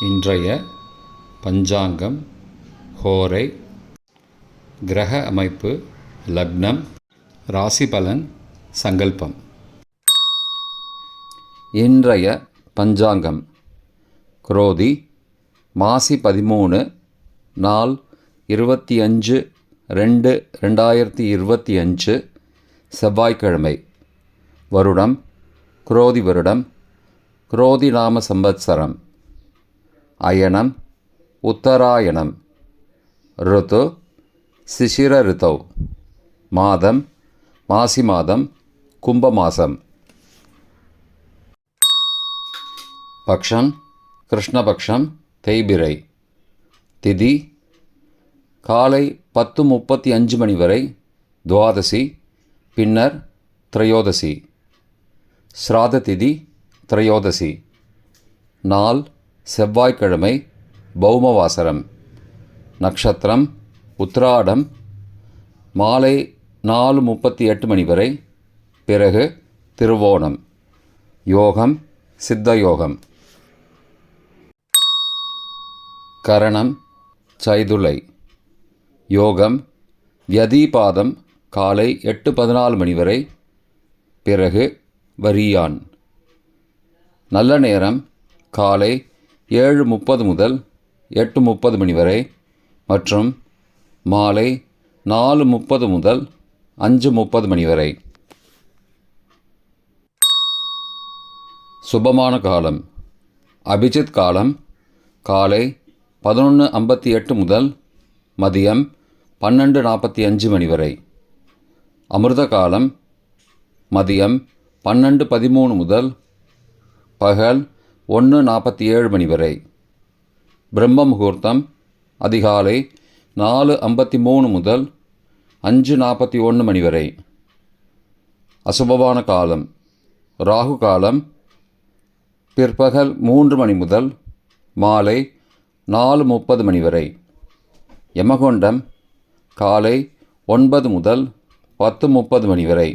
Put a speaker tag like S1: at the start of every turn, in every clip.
S1: இன்றைய பஞ்சாங்கம், ஹோரை, கிரக அமைப்பு, லக்னம், ராசி பலன், சங்கல்பம். இன்றைய பஞ்சாங்கம் குரோதி மாசி 13 நாள் 25/2/2025 செவ்வாய்க்கிழமை. வருடம் குரோதி வருடம், குரோதி நாம சம்பத்சரம். அயனம் உத்தராயணம். ருத்து சிசிர ரிதௌ. மாதம் மாசி மாதம், கும்ப மாசம். பக்ஷம் கிருஷ்ணபக்ஷம், தேய்பிறை. திதி காலை 10:35 மணி வரை துவாதசி, பின்னர் திரையோதசி. ஸ்ராத திதி திரையோதசி. நாள் செவ்வாய்க்கிழமை, பௌமவாசரம். நட்சத்திரம் உத்திராடம், மாலை 4:38 மணி வரை, பிறகு திருவோணம். யோகம் சித்த யோகம். கரணம் சைதுளை. யோகம் யதீபாதம் காலை 8:14 மணி வரை, பிறகு வரியான். நல்ல நேரம் காலை 7:30 முதல் 8:30 மணி வரை மற்றும் மாலை 4:30 முதல் 5:30 மணி வரை. சுபமான காலம் அபிஜித் காலம் காலை 11:58 முதல் மதியம் 12:45 மணி வரை. அமிர்த காலம் மதியம் 12:13 முதல் பகல் 1:47 மணி வரை. பிரம்ம முகூர்த்தம் அதிகாலை 4:53 முதல் 5:41 மணி வரை. அசுபமான காலம் ராகு காலம் பிற்பகல் 3 மணி முதல் மாலை 4:30 மணி வரை. யமகண்டம் காலை 9 முதல் 10:30 மணி வரை.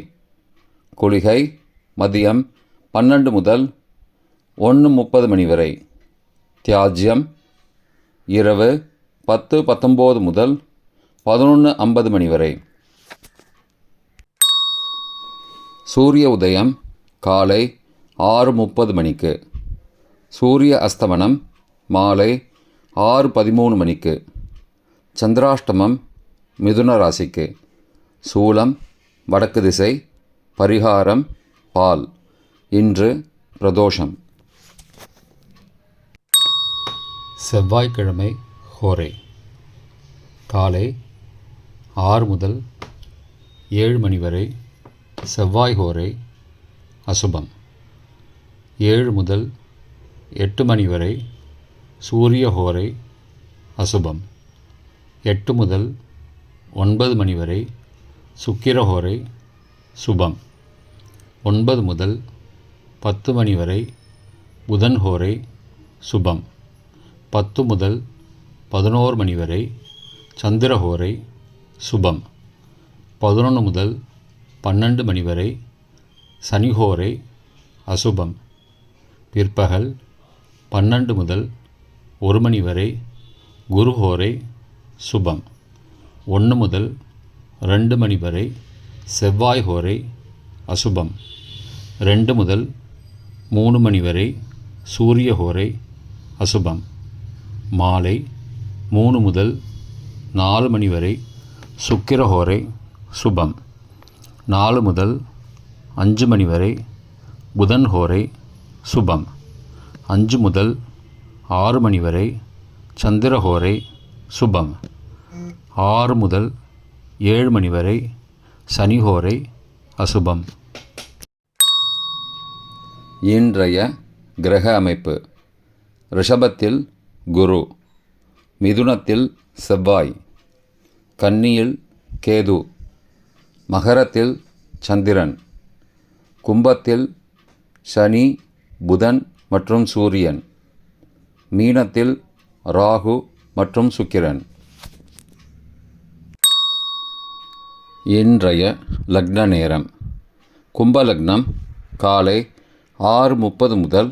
S1: குளிகை மதியம் 12 முதல் 1:30 மணி வரை. தியாஜ்யம் இரவு 10:19 முதல் 11:50 மணி வரை. சூரிய உதயம் காலை 6:30 மணிக்கு. சூரிய அஸ்தமனம் மாலை 6:13 மணிக்கு. சந்திராஷ்டமம் மிதுன ராசிக்கு. சூலம் வடக்கு திசை. பரிகாரம் பால். இன்று பிரதோஷம். செவ்வாய்க்கிழமை ஹோரை காலை 6 முதல் 7 மணி வரை செவ்வாய் ஹோரை அசுபம். 7 முதல் 8 மணி வரை சூரிய ஹோரை அசுபம். 8 முதல் 9 மணி வரை சுக்கிர ஹோரை சுபம். 9 முதல் 10 மணி வரை புதன் ஹோரை சுபம். 10 முதல் 11 மணி வரை சந்திரஹோரை சுபம். 11 முதல் 12 மணி வரை சனிஹோரை அசுபம். பிற்பகல் 12 முதல் 1 மணி வரை குருஹோரை சுபம். 1 முதல் 2 மணி வரை செவ்வாய் ஹோரை அசுபம். 2 முதல் 3 மணி வரை சூரிய ஹோரை அசுபம். மாலை 3 முதல் 4 மணி வரை சுக்கிர ஹோரை சுபம். 4 முதல் 5 மணி வரை புதன் ஹோரை சுபம். 5 முதல் 6 மணி வரை சந்திர ஹோரை சுபம். 6 முதல் 7 மணி வரை சனி ஹோரை அசுபம். இன்றைய கிரக அமைப்பு. ரிஷபத்தில் குரு, மிதுனத்தில் செவ்வாய், கன்னியில் கேது, மகரத்தில் சந்திரன், கும்பத்தில் சனி, புதன் மற்றும் சூரியன், மீனத்தில் ராகு மற்றும் சுக்கிரன். இன்றைய லக்ன நேரம். கும்ப லக்னம் காலை 6:30 முதல்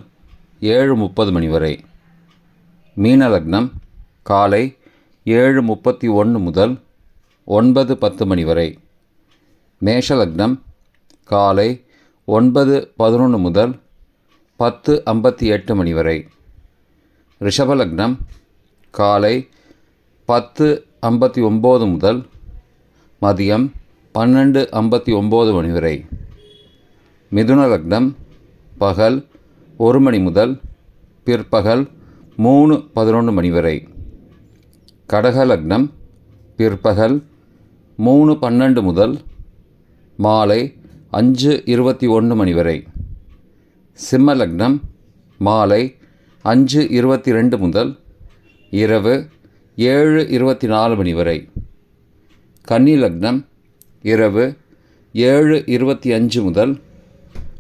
S1: 7:30 மணி வரை. மீன லக்னம் காலை 7:31 முதல் 9:10 மணி வரை. மேஷ லக்னம் காலை 9:11 முதல் 10:58 மணி வரை. ரிஷப லக்னம் காலை 10:59 முதல் மதியம் 12:59 மணி வரை. மிதுன லக்னம் பகல் 1 மணி முதல் பிற்பகல் 3:11 மணி வரை. கடக லக்னம் பிற்பகல் 3:12 முதல் மாலை 5:21 மணி வரை. சிம்ம லக்னம் மாலை 5:22 முதல் இரவு 7:24 மணி வரை. கன்னி லக்னம் இரவு 7:25 முதல்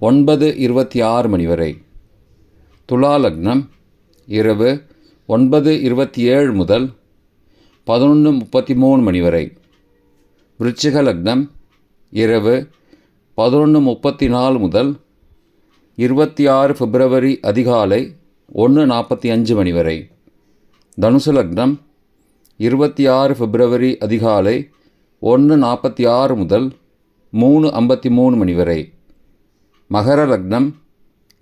S1: 9:26 மணி வரை. துலா லக்னம் இரவு 9:27 முதல் 11:33 மணி வரை. விருச்சிக லக்னம் இரவு 11:34 முதல் 26 பிப்ரவரி அதிகாலை 1:45 மணி வரை. தனுசு லக்னம் 26 பிப்ரவரி அதிகாலை 1:46 முதல் 3:53 மணி வரை. மகர லக்னம்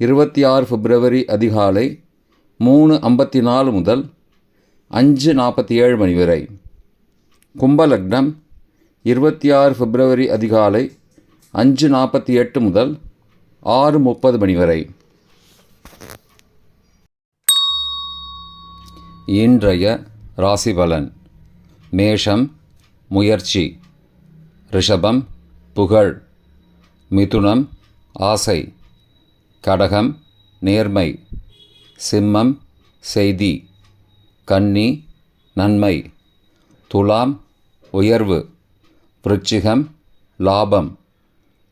S1: 26 பிப்ரவரி அதிகாலை 3:54 முதல் 5:47 மணி வரை. கும்ப லக்னம் 26 பிப்ரவரி அதிகாலை 5:48 முதல் 6:30 மணி வரை. இன்றைய ராசி பலன். மேஷம் முயற்சி, ரிஷபம் புகழ், மிதுனம் ஆசை, கடகம் நேர்மை, சிம்மம் செய்தி, கன்னி நன்மை, துலாம் உயர்வு, விருச்சிகம் லாபம்,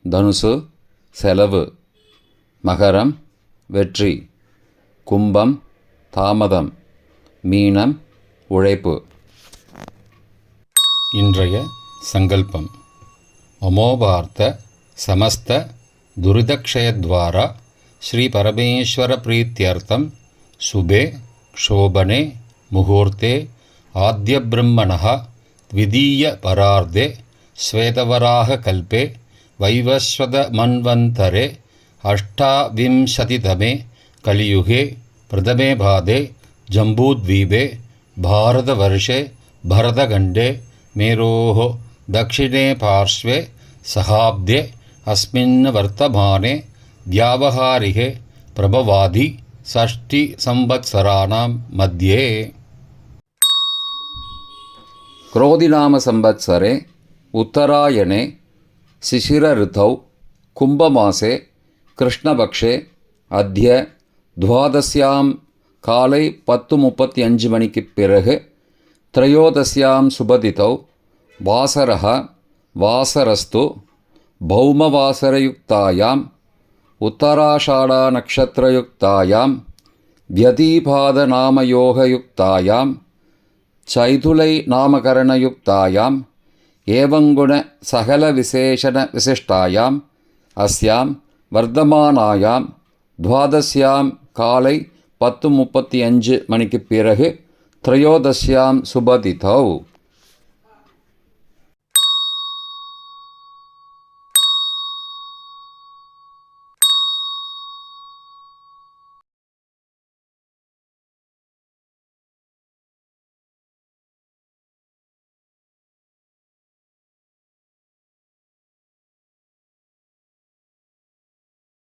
S1: தனுசு செலவு, மகரம் வெற்றி, கும்பம் தாமதம், மீனம் உழைப்பு.
S2: இன்றைய சங்கல்பம். அமோபார்த்த சமஸ்த துரிதக்ஷயத்வாரா ஸ்ரீ பரமேஸ்வர பிரீத்யர்த்தம் சுபே க்ஷோபனே முகூர்த்தே ஆத்யபிரம்மணः த்விதீய பரார்த்தே ஸ்வேதவராக கல்பே வைவஸ்வத மன்வந்தரே அஷ்டாவிம்சதிதமே கலியுகே பிரதமே பாதே ஜம்பூத்வீபே பாரதவர்ஷே பரதகண்டே மேரோः दक्षिणे पार्श्वे सहाब्दे अस्मिन् वर्तमाने व्यावहारिके प्रभवादि षष्टिसंवत्सराणां मध्ये.
S1: क्रोधिनाम संवत्सरे उत्तरायणे शिशिरऋतौ कुम्भमासे कृष्णपक्षे अद्य द्वादश्यां काले 10:35 मणिக்கு பிறகு त्रयोदश्यां सुबदितौ वासरः वासरस्तु भौमवासरयुक्तायाम् उत्तराषाढानक्षत्रयुक्तायां व्यतिपादनामयोगयुक्तायां चैथुलैनामकरणयुक्तायाम् एवङ्गुणसकलविशेषणविशिष्टायाम् अस्यां वर्धमानायां द्वादश्यां काले 10:35 मणिக்கு பிறகு त्रयोदश्यां सुबदितौ